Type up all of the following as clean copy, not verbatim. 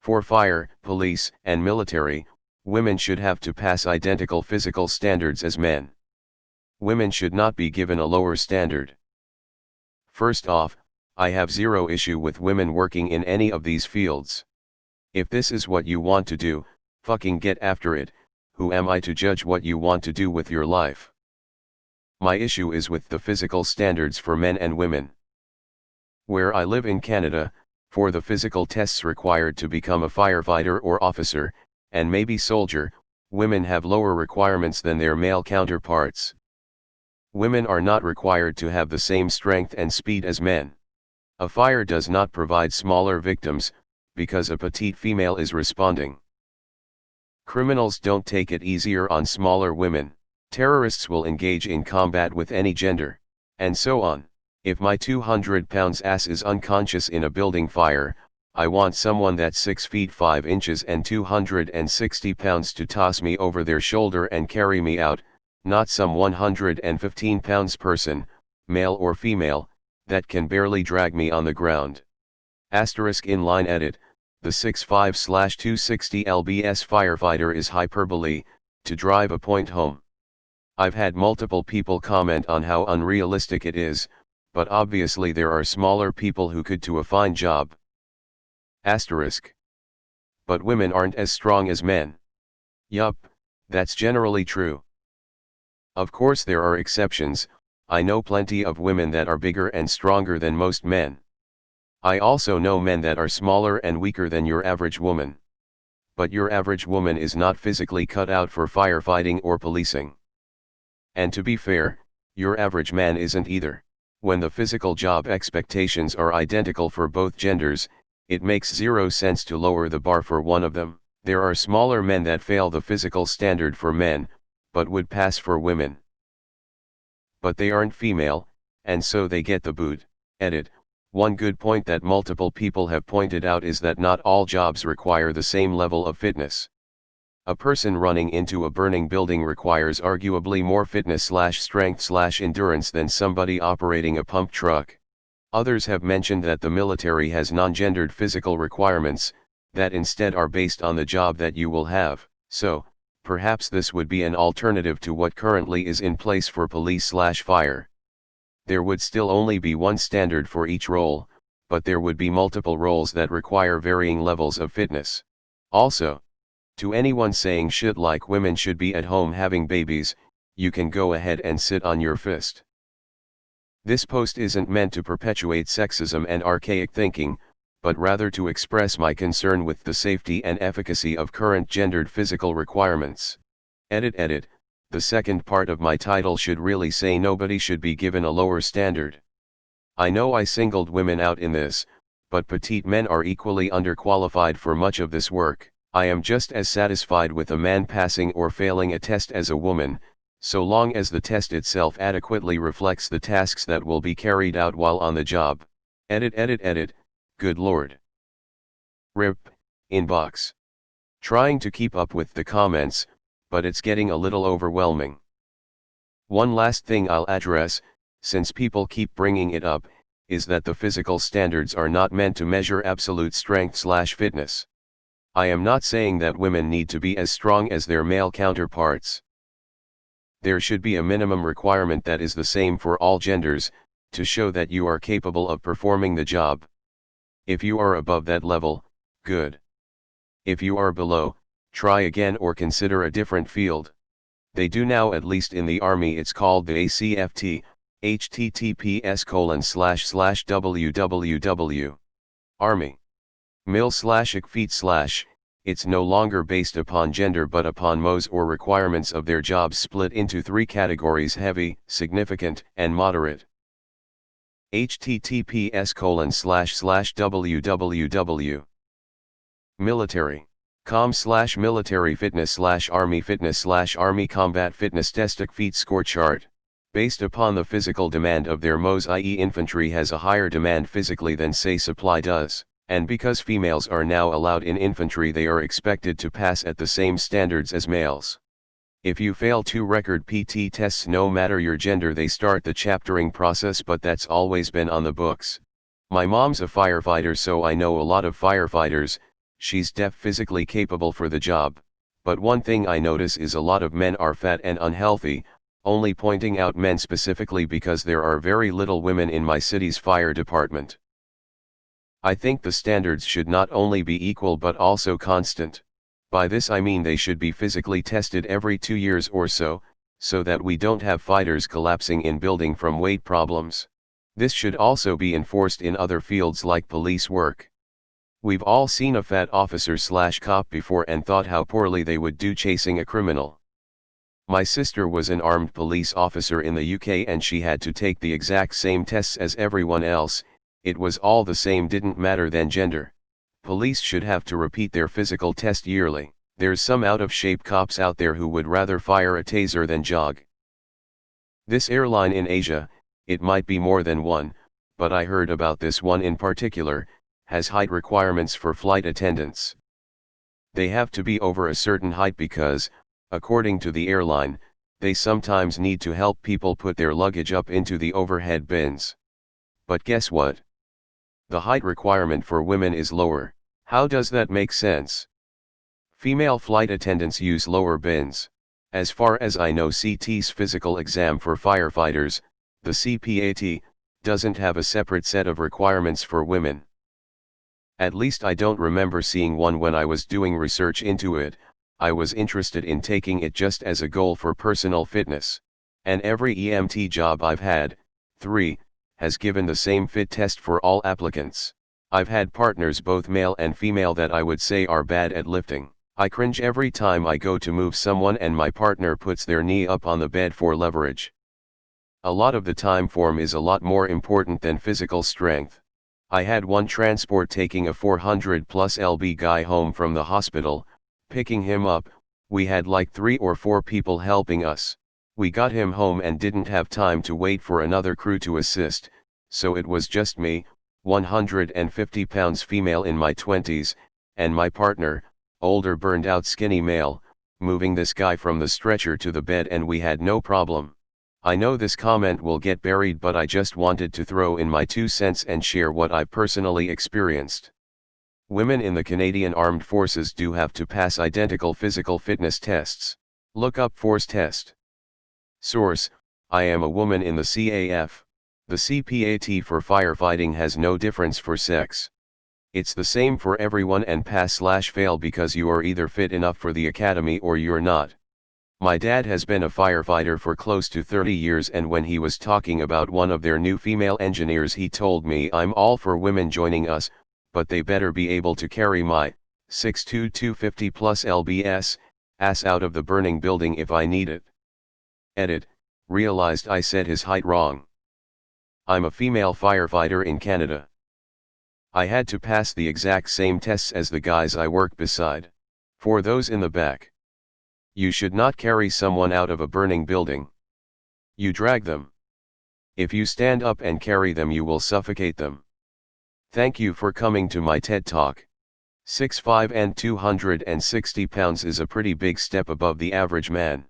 For fire, police, and military, women should have to pass identical physical standards as men. Women should not be given a lower standard. First off, I have zero issue with women working in any of these fields. If this is what you want to do, fucking get after it. Who am I to judge what you want to do with your life? My issue is with the physical standards for men and women. Where I live in Canada, for the physical tests required to become a firefighter or officer, and maybe soldier, women have lower requirements than their male counterparts. Women are not required to have the same strength and speed as men. A fire does not provide smaller victims, because a petite female is responding. Criminals don't take it easier on smaller women. Terrorists will engage in combat with any gender, and so on. If my 200-pound ass is unconscious in a building fire, I want someone that's 6 feet 5 inches and 260 pounds to toss me over their shoulder and carry me out, not some 115 pounds person, male or female, that can barely drag me on the ground. Asterisk inline edit, the 6'5/260 lbs firefighter is hyperbole, to drive a point home. I've had multiple people comment on how unrealistic it is, but obviously there are smaller people who could do a fine job. Asterisk. But women aren't as strong as men. Yup, that's generally true. Of course there are exceptions. I know plenty of women that are bigger and stronger than most men. I also know men that are smaller and weaker than your average woman. But your average woman is not physically cut out for firefighting or policing. And to be fair, your average man isn't either. When the physical job expectations are identical for both genders, it makes zero sense to lower the bar for one of them. There are smaller men that fail the physical standard for men, but would pass for women. But they aren't female, and so they get the boot. Edit. One good point that multiple people have pointed out is that not all jobs require the same level of fitness. A person running into a burning building requires arguably more fitness/strength/endurance than somebody operating a pump truck. Others have mentioned that the military has non-gendered physical requirements, that instead are based on the job that you will have. So, perhaps this would be an alternative to what currently is in place for police/fire. There would still only be one standard for each role, but there would be multiple roles that require varying levels of fitness. Also, to anyone saying shit like women should be at home having babies, you can go ahead and sit on your fist. This post isn't meant to perpetuate sexism and archaic thinking, but rather to express my concern with the safety and efficacy of current gendered physical requirements. Edit. The second part of my title should really say nobody should be given a lower standard. I know I singled women out in this, but petite men are equally underqualified for much of this work. I am just as satisfied with a man passing or failing a test as a woman, so long as the test itself adequately reflects the tasks that will be carried out while on the job. Edit. Good lord. RIP, inbox. Trying to keep up with the comments, but it's getting a little overwhelming. One last thing I'll address, since people keep bringing it up, is that the physical standards are not meant to measure absolute strength/fitness. I am not saying that women need to be as strong as their male counterparts. There should be a minimum requirement that is the same for all genders, to show that you are capable of performing the job. If you are above that level, good. If you are below, try again or consider a different field. They do now, at least in the Army. It's called the ACFT, https://www. Army. mil/feet/. It's no longer based upon gender but upon MOS or requirements of their jobs, split into 3 categories: heavy, significant, and moderate. https://www. Military. com/military fitness/army fitness/army combat fitness testic feet score chart. Based upon the physical demand of their MOS, i.e. infantry has a higher demand physically than say supply does, and because females are now allowed in infantry, they are expected to pass at the same standards as males. If you fail 2 record PT tests, no matter your gender, they start the chaptering process, but that's always been on the books. My mom's a firefighter, so I know a lot of firefighters. she's physically capable for the job, but one thing I notice is a lot of men are fat and unhealthy, only pointing out men specifically because there are very little women in my city's fire department. I think the standards should not only be equal but also constant. By this I mean they should be physically tested every 2 years or so that we don't have fighters collapsing in building from weight problems. This should also be enforced in other fields like police work. We've all seen a fat officer/cop before and thought how poorly they would do chasing a criminal. My sister was an armed police officer in the UK and she had to take the exact same tests as everyone else. It was all the same, didn't matter then gender. Police should have to repeat their physical test yearly. There's some out-of-shape cops out there who would rather fire a taser than jog. This airline in Asia, it might be more than one, but I heard about this one in particular, has height requirements for flight attendants. They have to be over a certain height because, according to the airline, they sometimes need to help people put their luggage up into the overhead bins. But guess what? The height requirement for women is lower. How does that make sense? Female flight attendants use lower bins. As far as I know, CT's physical exam for firefighters, the CPAT, doesn't have a separate set of requirements for women. At least I don't remember seeing one when I was doing research into it. I was interested in taking it just as a goal for personal fitness. And every EMT job I've had, 3, has given the same fit test for all applicants. I've had partners, both male and female, that I would say are bad at lifting. I cringe every time I go to move someone and my partner puts their knee up on the bed for leverage. A lot of the time form is a lot more important than physical strength. I had one transport taking a 400+ lb guy home from the hospital. Picking him up, we had like 3 or 4 people helping us. We got him home and didn't have time to wait for another crew to assist, so it was just me, 150 pounds female in my 20s, and my partner, older burned out skinny male, moving this guy from the stretcher to the bed, and we had no problem. I know this comment will get buried, but I just wanted to throw in my 2 cents and share what I personally experienced. Women in the Canadian Armed Forces do have to pass identical physical fitness tests. Look up force test. Source: I am a woman in the CAF. The CPAT for firefighting has no difference for sex. It's the same for everyone and pass/fail because you are either fit enough for the academy or you're not. My dad has been a firefighter for close to 30 years, and when he was talking about one of their new female engineers, he told me, I'm all for women joining us, but they better be able to carry my 6'2", 250+ lbs ass out of the burning building if I need it. Edit, realized I said his height wrong. I'm a female firefighter in Canada. I had to pass the exact same tests as the guys I work beside. For those in the back, you should not carry someone out of a burning building. You drag them. If you stand up and carry them, you will suffocate them. Thank you for coming to my TED Talk. 6'5" and 260 pounds is a pretty big step above the average man.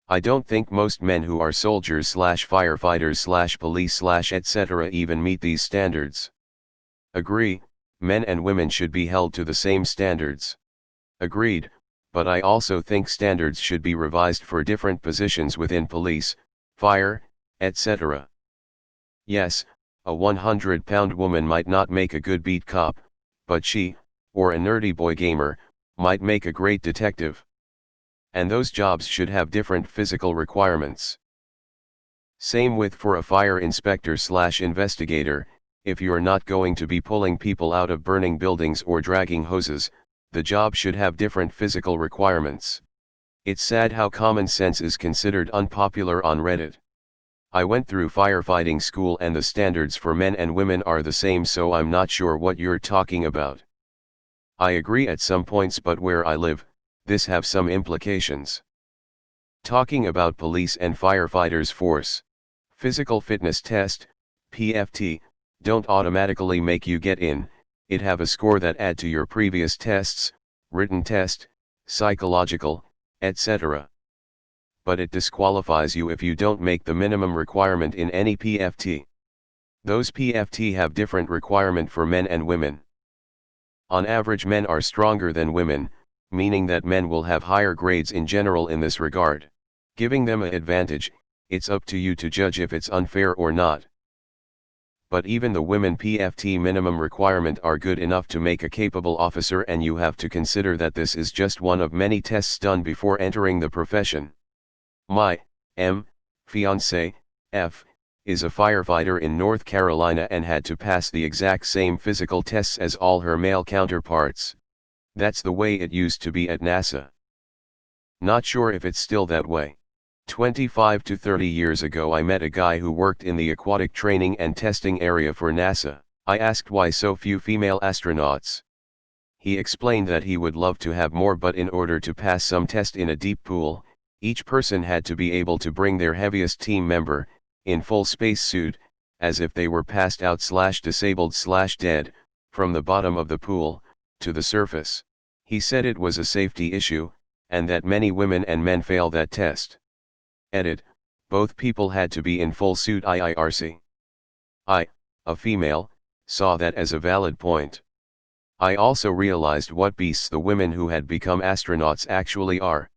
I don't think most men who are soldiers/firefighters/police/etc. even meet these standards. Agree, men and women should be held to the same standards. Agreed, but I also think standards should be revised for different positions within police, fire, etc. Yes, a 100-pound woman might not make a good beat cop, but she, or a nerdy boy gamer, might make a great detective. And those jobs should have different physical requirements. Same with for a fire inspector/investigator. If you're not going to be pulling people out of burning buildings or dragging hoses, the job should have different physical requirements. It's sad how common sense is considered unpopular on Reddit. I went through firefighting school and the standards for men and women are the same, so I'm not sure what you're talking about. I agree at some points, but where I live, this have some implications. Talking about police and firefighters force. Physical fitness test, PFT, don't automatically make you get in. It have a score that add to your previous tests, written test, psychological, etc. But it disqualifies you if you don't make the minimum requirement in any PFT. Those PFT have different requirement for men and women. On average, men are stronger than women, meaning that men will have higher grades in general in this regard. Giving them an advantage, it's up to you to judge if it's unfair or not. But even the women PFT minimum requirement are good enough to make a capable officer, and you have to consider that this is just one of many tests done before entering the profession. My fiance, F, is a firefighter in North Carolina and had to pass the exact same physical tests as all her male counterparts. That's the way it used to be at NASA. Not sure if it's still that way. 25 to 30 years ago I met a guy who worked in the aquatic training and testing area for NASA. I asked why so few female astronauts. He explained that he would love to have more, but in order to pass some test in a deep pool, each person had to be able to bring their heaviest team member, in full spacesuit, as if they were passed out / disabled / dead, from the bottom of the pool, to the surface. He said it was a safety issue, and that many women and men fail that test. Edit, both people had to be in full suit IIRC. I, a female, saw that as a valid point. I also realized what beasts the women who had become astronauts actually are.